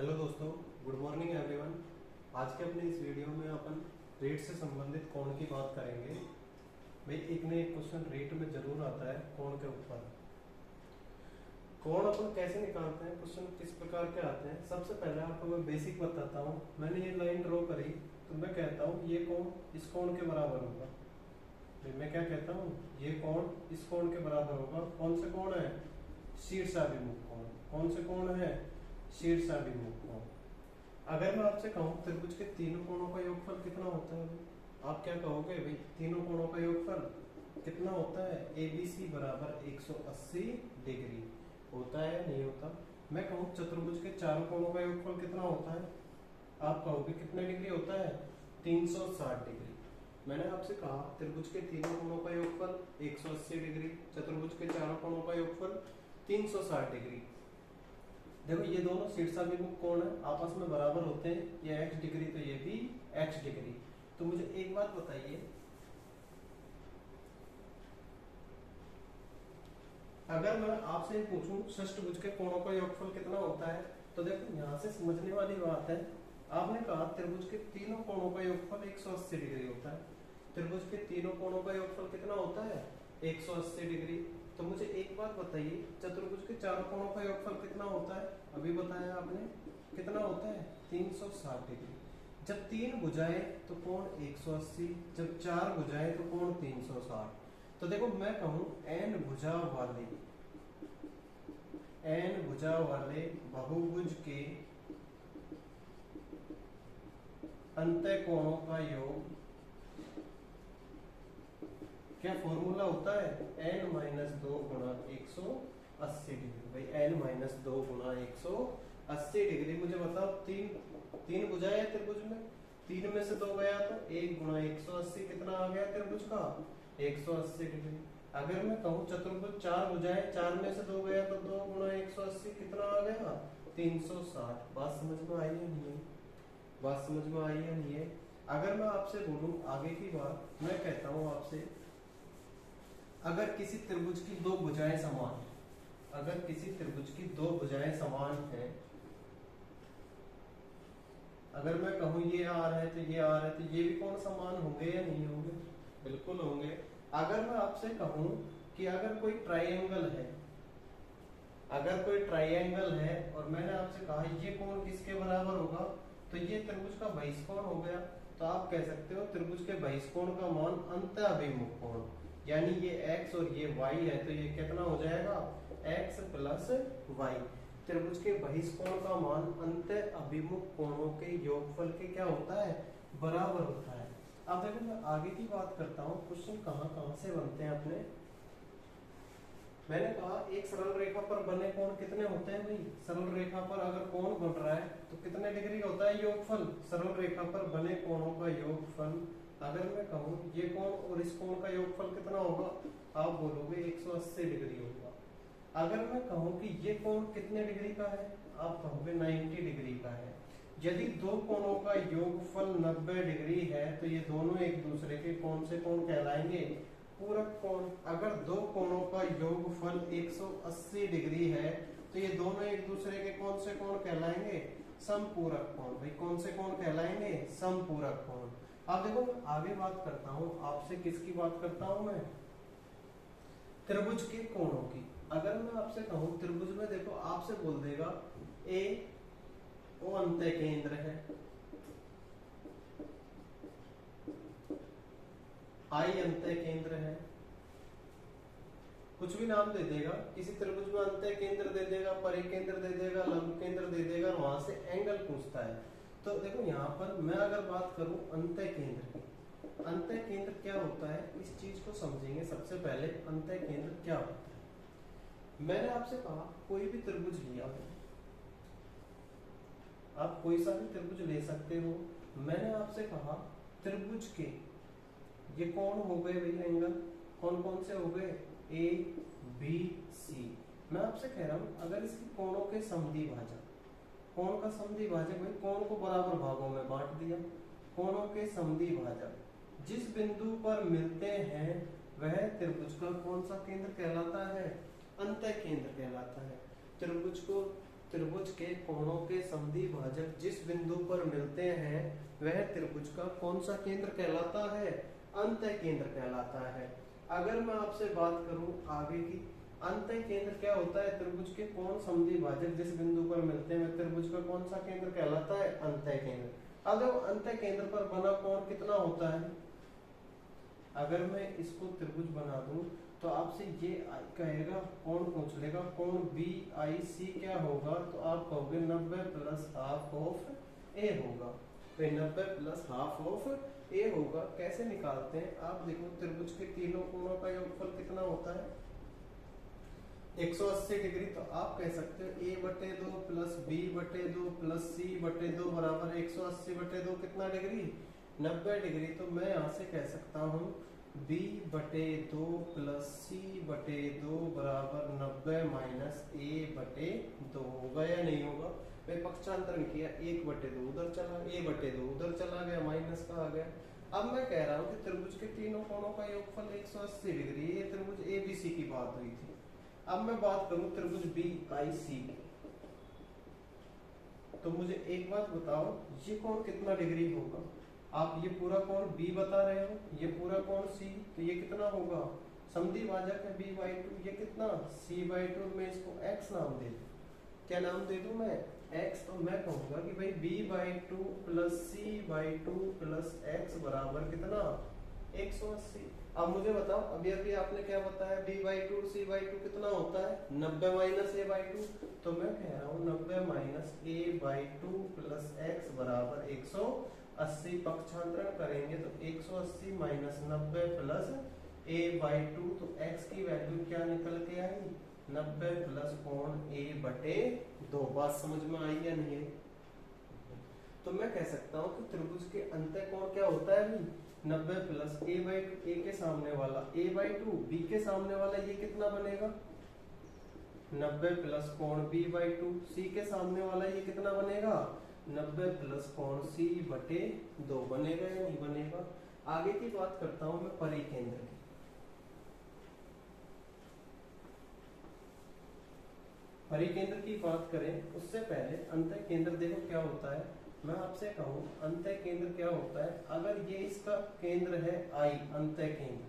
Hello दोस्तों, good morning everyone. आज के अपने इस वीडियो में अपन रेट से संबंधित कोण की बात करेंगे। भाई एक न एक क्वेश्चन रेट में जरूर आता है कोण के ऊपर। कोण अपन कैसे निकालते हैं, क्वेश्चन किस प्रकार के आते हैं। सबसे पहले आपको मैं बेसिक बताता हूँ। मैंने ये लाइन ड्रॉ करी तो मैं कहता हूँ ये कोण इस कोण के बराबर होगा। भाई मैं क्या कहता हूँ, ये कोण इस कोण के बराबर होगा। कौन से कोण है? शीर्षाभिमुख कोण। कौन से कोण है? शीर्षाभिमुख कोण। अगर मैं आपसे कहूं त्रिभुज के तीनों कोणों का योगफल कितना होता है, आप क्या कहोगे? भाई तीनों कोणों का योगफल कितना होता है? ABC बराबर 180 डिग्री होता है या नहीं होता? मैं कहूं चतुर्भुज के चारों कोणों का योगफल कितना होता है, आप कहोगे कितने डिग्री होता है? 360 डिग्री। मैंने आपसे कहा त्रिभुज के तीनों कोणों का योगफल 180 डिग्री, चतुर्भुज के चारों कोणों का योगफल 360 डिग्री। देखो ये दोनों शीर्षाभिमुख कोण है, आपस में बराबर होते हैं। ये x डिग्री तो ये भी x डिग्री। तो मुझे एक बात बताइए, अगर मैं आपसे पूछूं षष्ठभुज के कोणों का योगफल कितना होता है, तो देखो यहाँ से समझने वाली बात है। आपने कहा त्रिभुज के तीनों कोणों का योगफल 180 डिग्री होता है। त्रिभुज के तीनों कोणों का योगफल कितना होता है? 180 डिग्री। तो मुझे एक बात बताइए, चतुर्भुज के चारों कोणों का योगफल कितना होता है? अभी बताया आपने, कितना होता है? 360 डिग्री। जब तीन भुजाएं तो कोण 180, जब चार भुजाएं तो कोण 360। तो देखो मैं कहूं n भुजा वाले बहुभुज के अंतःकोणों का योग क्या फॉर्मूला होता है? n-2 गुणा 180 डिग्री। भाई n-2 गुणा 180 डिग्री। मुझे बताओ तीन भुजाएं है त्रिभुज में, तीन में से दो गया तो 1 गुणा 180 कितना आ गया त्रिभुज का? 180 डिग्री। अगर मैं कहूँ चतुर्भुज चार भुजाएं, चार में से दो गया तो 2 गुणा 180 कितना आ गया? 360। बात समझ में आई है नहीं? बात समझ में आई है नहीं? अगर मैं आपसे बोलूं आगे की बात, मैं कहता हूं आपसे, अगर किसी त्रिभुज की दो भुजाएं समान है, अगर किसी त्रिभुज की दो भुजाएं समान है, अगर मैं कहूं ये आर है तो ये आर है, तो ये भी कोण समान होंगे या नहीं होंगे? बिल्कुल होंगे। अगर मैं आपसे कहूं कि अगर कोई ट्राइंगल है, अगर कोई ट्राइंगल है और मैंने आपसे कहा ये कोण किसके बराबर होगा, तो ये त्रिभुज का बहिष्कोण हो गया। तो आप कह सकते हो त्रिभुज के बहिष्कोण का मान अंतःअभिमुख कोण, यानी ये x और ये y है तो ये कितना हो जाएगा? x plus y। त्रिभुज के बहिष्कोण का मान अंतःअभिमुख कोणों के योगफल के क्या होता है? बराबर होता है। अब देखो मैं आगे की बात करता हूँ, क्वेश्चन कहाँ से बनते हैं अपने। मैंने कहा एक सरल रेखा पर बने कोण कितने होते हैं? भाई सरल रेखा पर अगर कोण बन रहा है तो कितने डिग्री होता है योगफल? सरल रेखा पर बने कोणों का योगफल, अगर मैं कहूं ये कोण और इस कोण का योगफल कितना होगा, आप बोलोगे 180 डिग्री होगा। अगर मैं कहूं कि ये कोण कितने डिग्री का है, आप कहोगे 90 डिग्री का है। यदि दो कोणों का योगफल 90 डिग्री है तो ये दोनों एक दूसरे के कौन से कोण कहलाएंगे? पूरक कोण। अगर दो कोणों का योगफल 180 डिग्री है तो ये दोनों एक दूसरे के कौन से कोण कहलाएंगे? समपूरक कोण। भाई कौन से कोण कहलाएंगे? समपूरक कोण। अब देखो मैं आगे बात करता हूं आपसे, किसकी बात करता हूं मैं? त्रिभुज के कोणों की। अगर मैं आपसे कहूं त्रिभुज में, देखो आपसे बोल देगा ए वो अंतः केंद्र है, आई अंतः केंद्र है, कुछ भी नाम दे देगा। किसी त्रिभुज में अंतः केंद्र दे देगा, परिकेंद्र दे देगा, लंब केंद्र दे देगा, वहां से एंगल पूछता है। तो देखो यहाँ पर मैं अगर बात करूं अंतः केंद्र की, अंतः केंद्र क्या होता है इस चीज को समझेंगे। सबसे पहले अंतः केंद्र क्या होता है। मैंने आपसे कहा कोई भी त्रिभुज लिया हो, आप कोई सा भी त्रिभुज ले सकते हो। मैंने आपसे कहा त्रिभुज के ये कोण हो गए भाई, एंगल कौन कौन से हो गए? A B C. मैं आपसे कह रहा हूं अगर इसके कोणों के समद्विभाजक, कोण का समद्विभाजक, भाई कोण को बराबर भागों में बांट दिया, कोणों के समद्विभाजक जिस बिंदु पर मिलते हैं वह त्रिभुज का कौन सा केंद्र कहलाता है? अंतः केंद्र कहलाता है। त्रिभुज को त्रिभुज के कोणों के समद्वि भाजक जिस बिंदु पर मिलते हैं वह त्रिभुज का कौन सा केंद्र कहलाता है? अंतः केंद्र कहलाता है। अगर मैं आपसे बात करूं आगे की, अंतः केंद्र क्या होता है? त्रिभुज के कोण समद्वि भाजक जिस बिंदु पर मिलते हैं वह त्रिभुज का कौन सा केंद्र कहलाता है? अंतः केंद्र। अगर अंतः केंद्र पर बना कोण कितना होता है? अगर मैं इसको त्रिभुज बना दूं तो आपसे ये कहेगा, कोण पूछ लेगा, कोण BIC क्या होगा? तो आप कहोगे 90 प्लस हाफ ऑफ ए होगा। तो 90 प्लस हाफ ऑफ ए होगा। कैसे निकालते हैं? आप देखो, त्रिभुज के तीनों कोणों का योगफल कितना होता है? 180 डिग्री। तो आप कह सकते हो A/2 plus B/2 plus C/2 बराबर 180/2 कितना डिग्री? 90 डिग्री। तो मैं यहाँ से कह सकता हूँ B/2 प्लस C/2 बराबर 90 माइनस A/2 होगा या नहीं होगा? मैं पक्षांतरण किया, 1/2 उधर चला, A/2 उधर चला गया, माइनस का आ गया। अब मैं कह रहा हूँ कि त्रिभुज के तीनों कोणों का योगफल 180 डिग्री। ये त्रिभुज ABC की बात हुई थी। अब मैं बात करूं त्रिभुज BIC की, तो मुझे एक बात बताओ, ये कोण कितना डिग्री होगा? आप ये पूरा कोण B बता रहे हो, ये पूरा कोण C, तो ये कितना होगा? समद्वि भाजक है B/2, ये कितना? C/2। मैं इसको x नाम दे दूं। क्या नाम दे दूं मैं? x। तो मैं कहूंगा कि भाई B/2 plus C/2 plus x बराबर कितना? 180। अब मुझे बताओ, अभी अभी आपने क्या बताया? B/2 C/2 कितना होता है? 90 माइनस A/2। तो मैं कह रहा हूँ 90 माइनस A/2 प्लस x बराबर 180। पक्षांतरण करेंगे तो 180 माइनस 90 प्लस A/2, तो x की वैल्यू क्या निकल के आई? 90 प्लस कोण A/2। बात समझ में आई या नहीं? तो मैं कह सकता हूँ कि त्रिभुज के अंतः कोण क्या होता है अभी? 90 प्लस A/2, A के सामने वाला A/2, B के सामने वाला ये कितना बनेगा? 90 प्लस कोण B/2, C के सामने वाला ये कितना बनेगा? 90 प्लस कोण C/2 बनेगा या नहीं बनेगा? आगे की बात करता हूं मैं परिकेंद्र की। परिकेंद्र की बात करें उससे पहले अंतः केंद्र देखो क्या होता है। मैं आपसे कहूं अंतः केंद्र क्या होता है? अगर ये इसका केंद्र है I, अंतः केंद्र,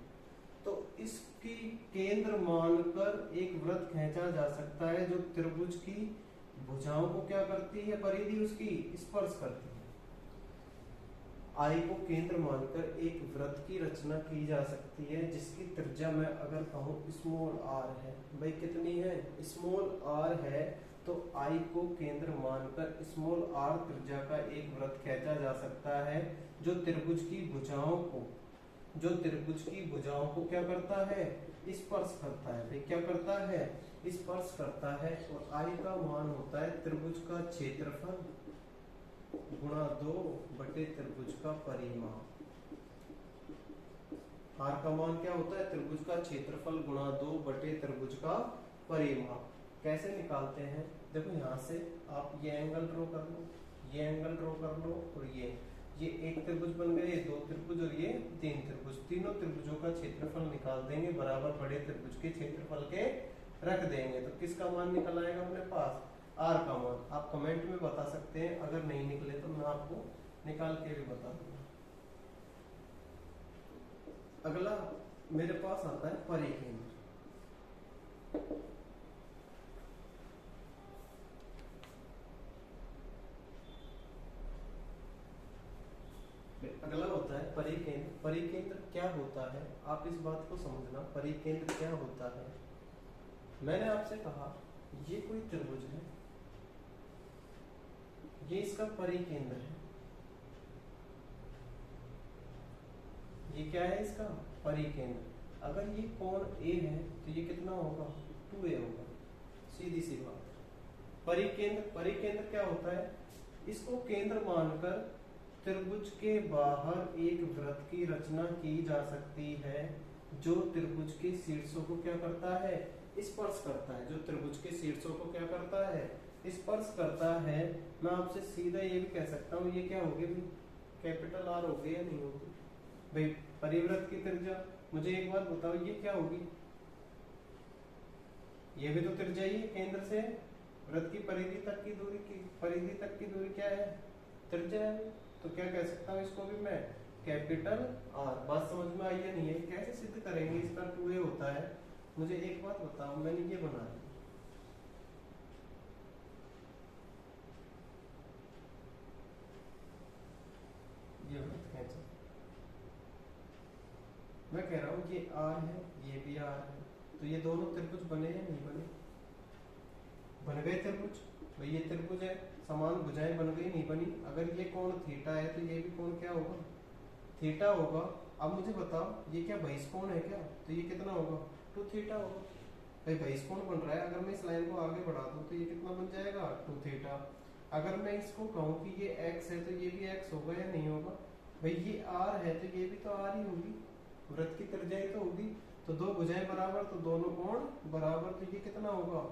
तो इसकी केंद्र मानकर एक वृत्त खींचा जा सकता है जो त्रिभुज की भुजाओं को क्या करती है? परिधि उसकी स्पर्श करती है। I को केंद्र मानकर एक वृत्त की रचना की जा सकती है जिसकी त्रिज्या मैं अगर कहूं स्मॉल r है। भाई कितनी है? स्मॉल r है। तो I को केंद्र मानकर स्मॉल r त्रिज्या का एक वृत्त खींचा जा सकता है जो त्रिभुज की भुजाओं को क्या करता है? स्पर्श करता है। क्या करता है? स्पर्श करता है। और I का मान होता है त्रिभुज का क्षेत्रफल गुणा 2 बटे त्रिभुज का परिमाप। R का मान क्या होता है? त्रिभुज का क्षेत्रफल गुणा 2 बटे त्रिभुज का परिमाप। कैसे निकालते हैं? देखो यहाँ से आप ये एंगल ड्रॉ कर लो, ये एंगल ड्रॉ कर लो, और ये एक त्रिभुज बन गए, 2 त्रिभुज और ये 3 त्रिभुज। तीनों त्रिभुजों का क्षेत्रफल निकाल देंगे, बराबर बड़े त्रिभुज के क्षेत्रफल के रख देंगे। तो किसका मान निकल आएगा अपने पास? R का मान। आप कमेंट में बता सकते हैं, अगर नहीं निकले तो मैं आपको निकाल के भी बता दूंगा। अगला मेरे पास आता है परिकेंद्र। अगला होता है परिकेंद्र। परिकेंद्र क्या होता है? आप इस बात को समझना, परिकेंद्र क्या होता है। मैंने आपसे कहा ये कोई त्रिभुज है, ये इसका परिकेंद्र है। ये क्या है? इसका परिकेंद्र। अगर ये कोण A है तो ये कितना होगा? 2A होगा। सीधी सी बात। परिकेंद्र क्या होता है? इसको केंद्र मानकर त्रिभुज के बाहर एक वृत्त की रचना की जा सकती है जो त्रिभुज के शीर्षों को क्या करता है? स्पर्श करता है। जो त्रिभुज के शीर्षों को क्या करता है? स्पर्श करता है। मैं आपसे सीधा ये भी कह सकता हूँ, ये क्या होगी भाई? कैपिटल R होगी या नहीं होगी? भाई परिवृत्त की त्रिज्या, मुझे एक बात बताओ, ये क्या होगी? ये भी तो त्रिज्या ही है केंद्र से। वृत्त की परिधि तक की दूरी क्या है? त्रिज्या है। तो क्या कह सकता हूँ इसको भी मैं? Capital R. बात समझ में आई या नहीं है? कैसे सिद्ध करेंगे? इसका 2a होता है। मुझे एक बात बताओ, मैंने ये बना दी, ये वृत्त खींचा, मैं कह रहा हूँ ये आर है, ये भी आर है, तो ये दोनों त्रिभुज बने या नहीं बने? बन गए त्रिभुज। भाई ये त्रिभुज है, समान भुजाएं बन गई, नहीं बनी? अगर ये कोण थीटा है तो ये भी कोण क्या होगा? थीटा होगा। अब मुझे बताओ ये क्या बहिष्कोण है क्या? तो ये कितना होगा? 2 थीटा होगा। भाई बहिष्कोण बन रहा है, अगर मैं इस लाइन को आगे बढ़ा दूं तो ये कितना बन जाएगा? 2 थीटा। अगर मैं इसको कहूँ कि ये x है तो ये भी x होगा या नहीं होगा? भाई ये r है तो ये भी तो r ही होगी, वृत्त की त्रिज्या ही तो होगी। तो दो भुजाएं बराबर तो दोनों कोण बराबर, तो ये कितना होगा?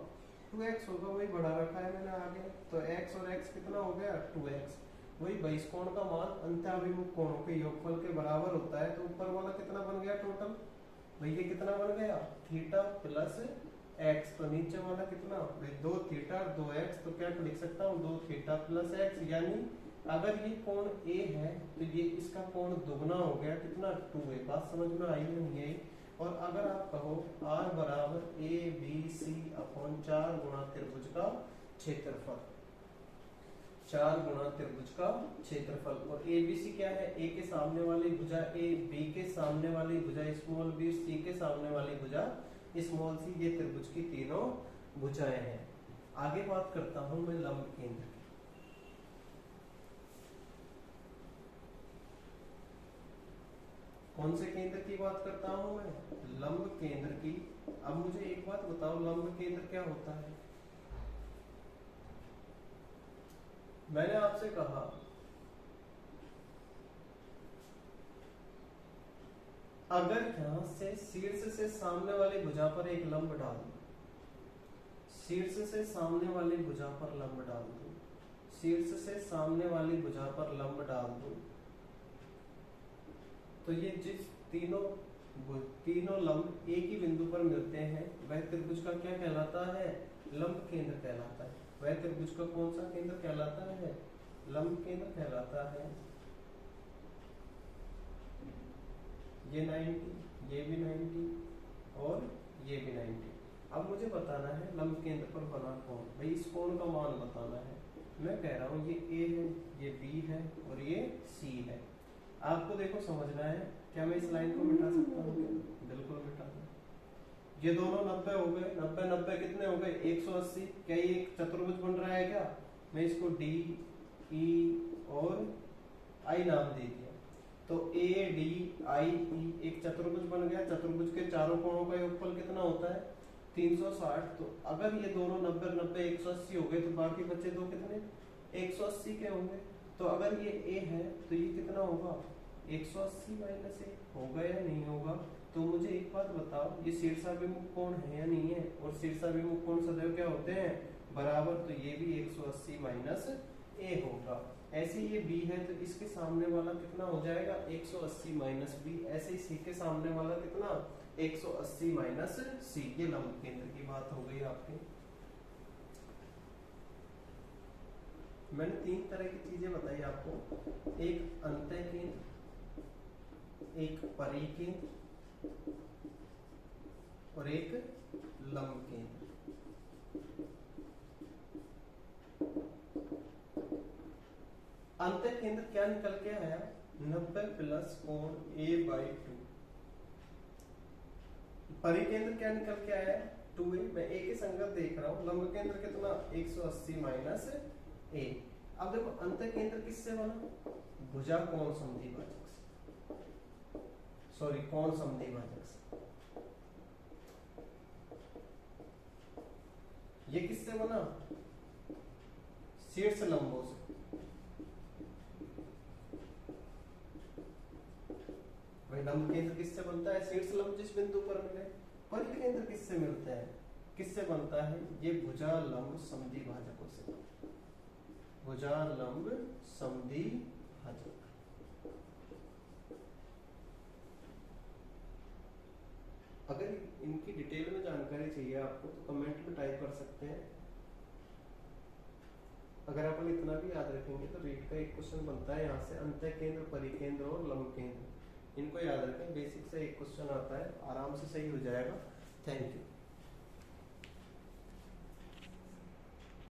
2x होगा। वही बढ़ा रखा है मैंने आगे, तो x और x कितना हो गया? 2x। वही बहिष्कोण का मान अंत्याभिमुख कोणों के योगफल के बराबर होता है। तो ऊपर वाला कितना बन गया टोटल? भाई ये कितना बन गया? Theta plus x। तो नीचे वाला कितना? भाई 2 थीटा 2x। तो क्या लिख सकता हूँ? 2 थीटा प्लस x। यानी अगर ये कोण a है तो ये इसका कोण दुगना हो गया, कितना? 2a। बात समझ में आई नहीं है? और अगर आप कहो r बराबर ABC अपॉन 4 गुणा त्रिभुज का क्षेत्रफल, 4 गुणा त्रिभुज का क्षेत्रफल, और ABC क्या है? A के सामने वाली भुजा A, B के सामने वाली भुजा स्मॉल b, C के सामने वाली भुजा स्मॉल c, ये त्रिभुज की तीनों भुजाएं हैं। आगे बात करता हूं मैं लंब केंद्र की। कौन से केंद्र की बात करता हूं मैं? लंब केंद्र की। अब मुझे एक बात बताओ, लंब केंद्र क्या होता है? मैंने आपसे कहा अगर यहां से शीर्ष से सामने वाली भुजा पर एक लंब डाल दूं, शीर्ष से सामने वाली भुजा पर लंब डाल दूं, शीर्ष से सामने वाली भुजा पर लंब डाल दूं, तो ये जिस तीनों लंब एक ही बिंदु पर मिलते हैं वह त्रिभुज का क्या कहलाता है? लंब केंद्र कहलाता है। वह त्रिभुज का कौन सा केंद्र कहलाता है? लंब केंद्र कहलाता है। ये 90, ये भी 90 और ये भी 90। अब मुझे बताना है लंब केंद्र पर बना कोण। भाई इस कोण का मान बताना है। मैं कह रहा हूँ ये A है, ये B है और ये C है। आपको देखो समझना है, क्या मैं इस लाइन को मिटा सकता हूँ? बिल्कुल मिटा दूं। ये दोनों 90 हो गए, 90 90 कितने हो गए? 180। क्या ये एक चतुर्भुज बन रहा है क्या? मैं इसको D, E और I नाम दे दिया, तो ADIE एक चतुर्भुज बन गया। चतुर्भुज के चारों कोणों का योगफल कितना होता है? 360। तो अगर ये दोनों 90 90 180 हो गए तो बाकी बचे दो कितने? 180 के होंगे। तो अगर ये A है तो ये कितना होगा? 180 माइनस A होगा या नहीं होगा? तो मुझे एक बात बताओ, ये शीर्षाभिमुख कोण है या नहीं है? और शीर्षाभिमुख कोण सदैव क्या होते हैं? बराबर। तो ये भी 180 माइनस A होगा। ऐसे ये B है तो इसके सामने वाला कितना हो जाएगा? 180 माइनस B। ऐसे ही C के सामने वाला कितना? 180 माइनस C। ये लंब केंद्र की बात हो गई आपकी। मैंने 3 तरह की चीजें बताई आपको, एक अंतः केंद्र, एक परिकेंद्र और एक लंब केंद्र। अंतः केंद्र क्या निकल के आया? 90 प्लस कोण A/2। परिकेंद्र क्या निकल के आया? 2a। मैं A के संगत देख रहा हूँ। लंब केंद्र कितना? 180 माइनस A। अब देखो अंतः केंद्र किससे बना? भुजा कोण समद्विभाजक से, सॉरी कोण समद्विभाजक से। ये किससे बना? शीर्ष लंबों से। भाई लंब केंद्र किससे बनता है? शीर्ष लंब जिस बिंदु पर मिले। परिकेंद्र किससे मिलता है? किससे बनता है? ये भुजा लंब समद्विभाजकों से। भुजा लंब समद्विभाजक। अगर इनकी डिटेल में जानकारी चाहिए आपको तो कमेंट में टाइप कर सकते हैं। अगर अपन इतना भी याद रखेंगे तो रीट का एक क्वेश्चन बनता है यहाँ से, अंत्य केंद्र, परिकेंद्र और लंब केंद्र, इनको याद रखें। बेसिक से एक क्वेश्चन आता है, आराम से सही हो जाएगा। Thank you.